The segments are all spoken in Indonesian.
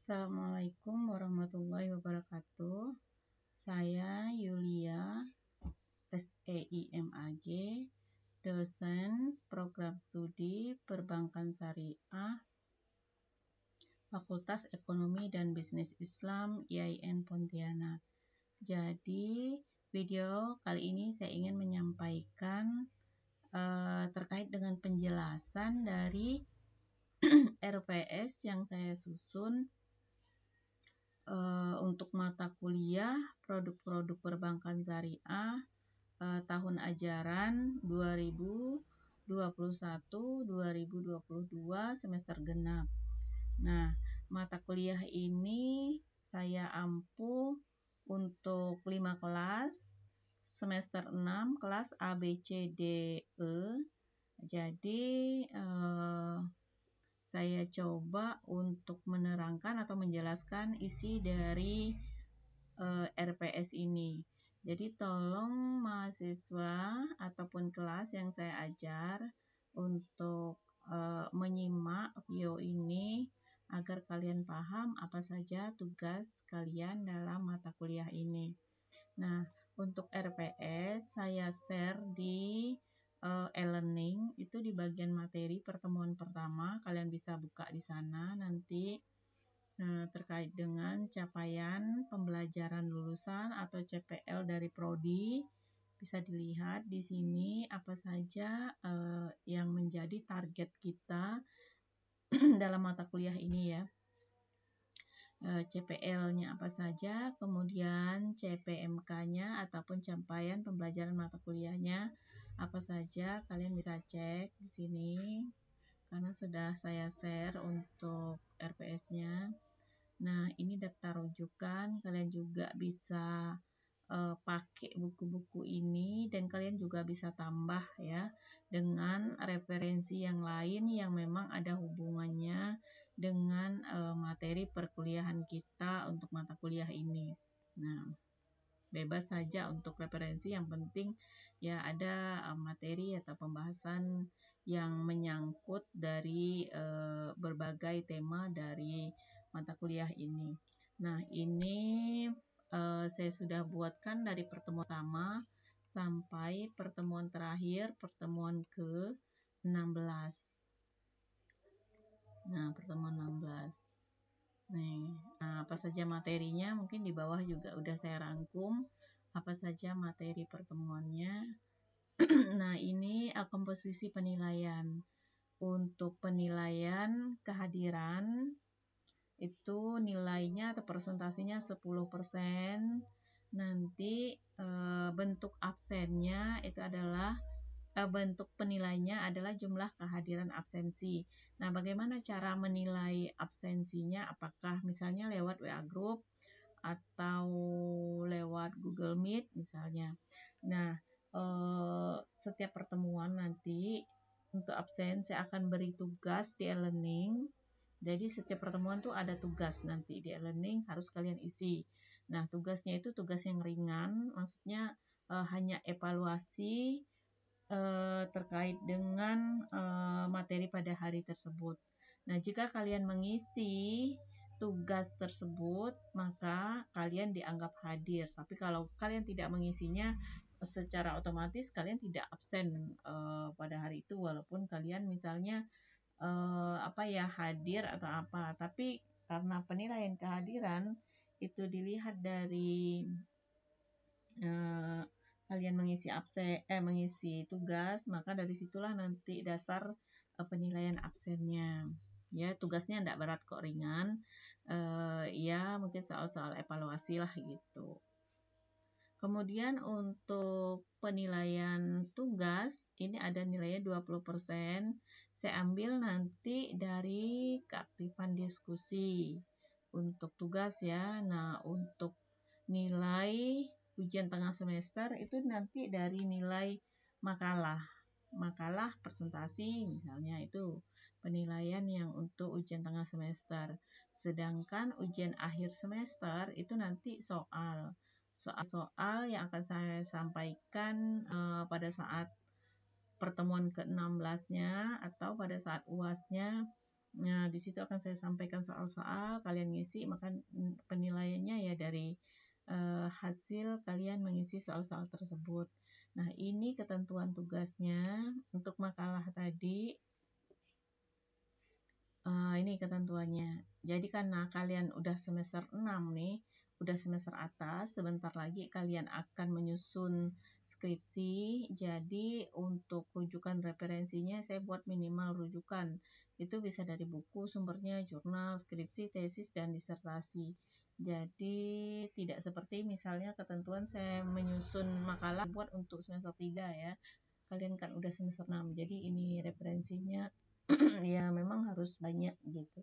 Assalamualaikum warahmatullahi wabarakatuh. Saya Yulia SEIMAG, dosen program studi Perbankan Syariah, Fakultas Ekonomi dan Bisnis Islam IAIN Pontianak. Jadi, video kali ini saya ingin menyampaikan terkait dengan penjelasan dari RPS yang saya susun untuk mata kuliah produk-produk perbankan syariah tahun ajaran 2021-2022 semester genap. Nah, mata kuliah ini saya ampuh untuk 5 kelas, semester 6 kelas A, B, C, D, E. Jadi, saya coba untuk menerangkan atau menjelaskan isi dari RPS ini. Jadi tolong mahasiswa ataupun kelas yang saya ajar untuk menyimak video ini agar kalian paham apa saja tugas kalian dalam mata kuliah ini. Nah, untuk RPS saya share di e-learning itu di bagian materi pertemuan pertama. Kalian bisa buka di sana nanti terkait dengan capaian pembelajaran lulusan atau CPL dari prodi. Bisa dilihat di sini apa saja yang menjadi target kita dalam mata kuliah ini ya. CPL-nya apa saja, kemudian CPMK-nya ataupun capaian pembelajaran mata kuliahnya apa saja, kalian bisa cek di sini karena sudah saya share untuk RPS-nya. Nah, ini daftar rujukan, kalian juga bisa pakai buku-buku ini dan kalian juga bisa tambah ya dengan referensi yang lain yang memang ada hubungannya dengan materi perkuliahan kita untuk mata kuliah ini. Nah, bebas saja untuk referensi, yang penting ya ada materi atau pembahasan yang menyangkut dari berbagai tema dari mata kuliah ini. Nah, ini saya sudah buatkan dari pertemuan pertama sampai pertemuan terakhir, pertemuan ke-16. Nah, pertemuan 16. Nah, apa saja materinya mungkin di bawah juga udah saya rangkum apa saja materi pertemuannya. Nah, ini komposisi penilaian. Untuk penilaian kehadiran itu nilainya atau presentasinya 10%. Nanti bentuk absennya itu adalah bentuk penilainya adalah jumlah kehadiran absensi. Nah, bagaimana cara menilai absensinya? Apakah misalnya lewat WA Group atau lewat Google Meet misalnya. Nah, setiap pertemuan nanti untuk absen saya akan beri tugas di e-learning. Jadi setiap pertemuan tuh ada tugas nanti di e-learning harus kalian isi. Nah, tugasnya itu tugas yang ringan, maksudnya hanya evaluasi terkait dengan materi pada hari tersebut. Nah, jika kalian mengisi tugas tersebut, maka kalian dianggap hadir. Tapi kalau kalian tidak mengisinya, secara otomatis kalian tidak absen pada hari itu, walaupun kalian misalnya hadir atau apa. Tapi karena penilaian kehadiran itu dilihat dari kalian mengisi tugas, maka dari situlah nanti dasar penilaian absennya. Ya, tugasnya tidak berat kok, ringan. Ya, mungkin soal-soal evaluasi lah gitu. Kemudian untuk penilaian tugas, ini ada nilainya 20%. Saya ambil nanti dari keaktifan diskusi untuk tugas ya. Nah, untuk nilai ujian tengah semester itu nanti dari nilai makalah presentasi misalnya, itu penilaian yang untuk ujian tengah semester. Sedangkan ujian akhir semester itu nanti soal yang akan saya sampaikan pada saat pertemuan ke-16-nya atau pada saat UAS-nya Nah, di situ akan saya sampaikan soal-soal, kalian ngisi, maka penilaiannya ya dari hasil kalian mengisi soal-soal tersebut. Nah, ini ketentuan tugasnya untuk makalah tadi. Ini ketentuannya. Jadi karena kalian udah semester 6 nih, udah semester atas, sebentar lagi kalian akan menyusun skripsi. Jadi untuk rujukan referensinya saya buat minimal rujukan. Itu bisa dari buku, sumbernya jurnal, skripsi, tesis, dan disertasi. Jadi tidak seperti misalnya ketentuan saya menyusun makalah buat untuk semester 3 ya. Kalian kan udah semester 6. Jadi ini referensinya ya memang harus banyak gitu.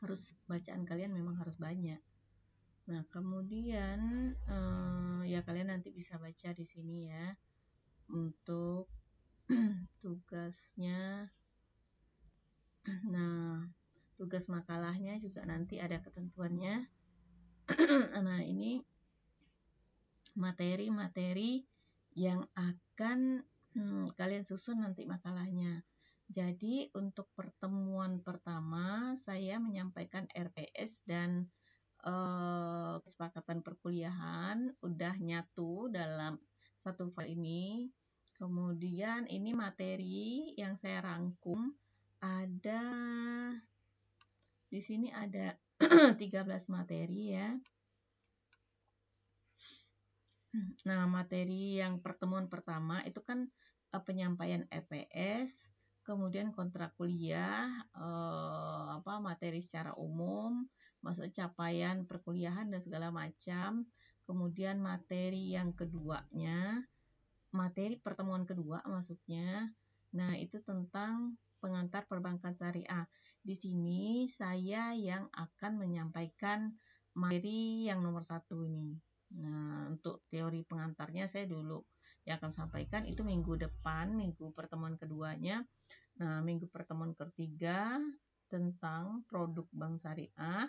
Harus bacaan kalian memang harus banyak. Nah, kemudian ya kalian nanti bisa baca di sini ya untuk tugasnya. Nah, tugas makalahnya juga nanti ada ketentuannya. Nah, ini materi-materi yang akan kalian susun nanti makalahnya. Jadi untuk pertemuan pertama saya menyampaikan RPS dan kesepakatan perkuliahan udah nyatu dalam satu file ini. Kemudian ini materi yang saya rangkum ada di sini ada 13 materi ya. Nah, materi yang pertemuan pertama itu kan penyampaian RPS, kemudian kontrak kuliah, materi secara umum, masuk capaian perkuliahan dan segala macam. Kemudian materi yang keduanya, materi pertemuan kedua maksudnya. Nah, itu tentang pengantar perbankan syariah. Di sini saya yang akan menyampaikan materi yang nomor 1 ini. Nah, untuk teori pengantarnya saya dulu yang akan sampaikan itu minggu depan, minggu pertemuan keduanya. Nah, minggu pertemuan ketiga tentang produk bank syariah.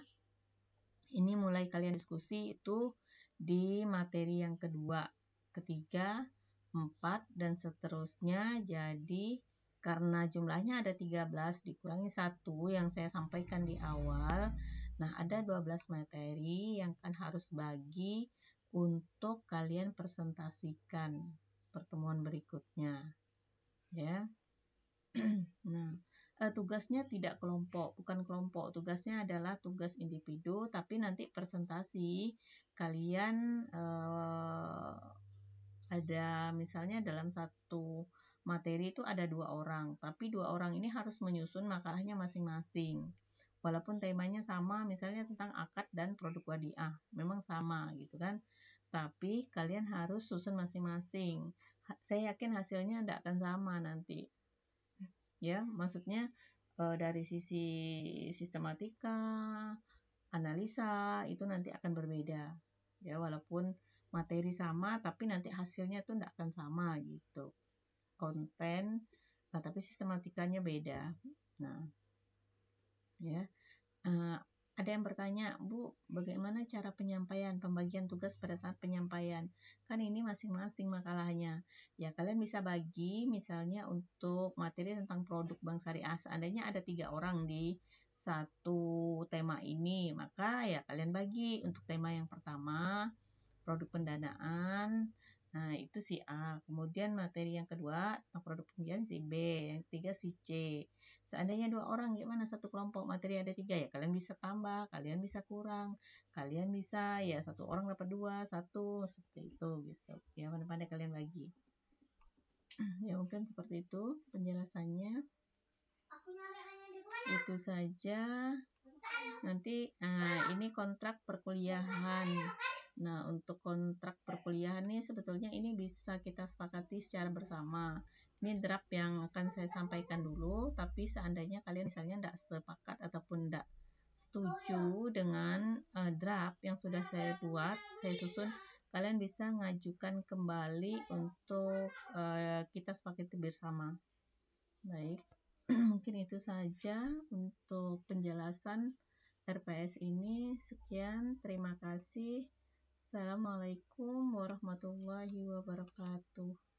Ini mulai kalian diskusi itu di materi yang kedua, ketiga, 4, dan seterusnya. Jadi karena jumlahnya ada 13 dikurangi 1 yang saya sampaikan di awal. Nah, ada 12 materi yang kan harus bagi untuk kalian presentasikan pertemuan berikutnya. Ya. Nah, tugasnya tidak kelompok, bukan kelompok. Tugasnya adalah tugas individu, tapi nanti presentasi kalian ada misalnya dalam satu materi itu ada 2 orang, tapi 2 orang ini harus menyusun makalahnya masing-masing. Walaupun temanya sama, misalnya tentang akad dan produk wadiah, memang sama gitu kan. Tapi kalian harus susun masing-masing. Saya yakin hasilnya tidak akan sama nanti. Ya, maksudnya dari sisi sistematika, analisa itu nanti akan berbeda. Ya, walaupun materi sama tapi nanti hasilnya tuh tidak akan sama gitu. Konten, tapi sistematikanya beda. Nah, ya. Ada yang bertanya, Bu, bagaimana cara penyampaian, pembagian tugas pada saat penyampaian? Kan ini masing-masing makalahnya. Ya, kalian bisa bagi misalnya untuk materi tentang produk bank syariah. Seandainya ada 3 orang di satu tema ini, maka ya kalian bagi untuk tema yang pertama, produk pendanaan. Nah, itu si A. Kemudian materi yang kedua, produk pembiayaan si B. Yang ketiga si C. Seandainya 2 orang, gimana satu kelompok materi ada 3 ya kalian bisa tambah, kalian bisa kurang, kalian bisa ya 1 orang dapat 2, 1 seperti itu gitu. Ya pandai-pandai kalian bagi. Ya mungkin seperti itu penjelasannya. Itu saja. Nanti ini kontrak perkuliahan. Nah, untuk kontrak perkuliahan ini sebetulnya ini bisa kita sepakati secara bersama. Ini draft yang akan saya sampaikan dulu, tapi seandainya kalian misalnya tidak sepakat ataupun tidak setuju dengan draft yang sudah saya buat, saya susun, kalian bisa ngajukan kembali untuk kita sepakati bersama. Baik, mungkin itu saja untuk penjelasan RPS ini. Sekian, terima kasih. Assalamualaikum warahmatullahi wabarakatuh.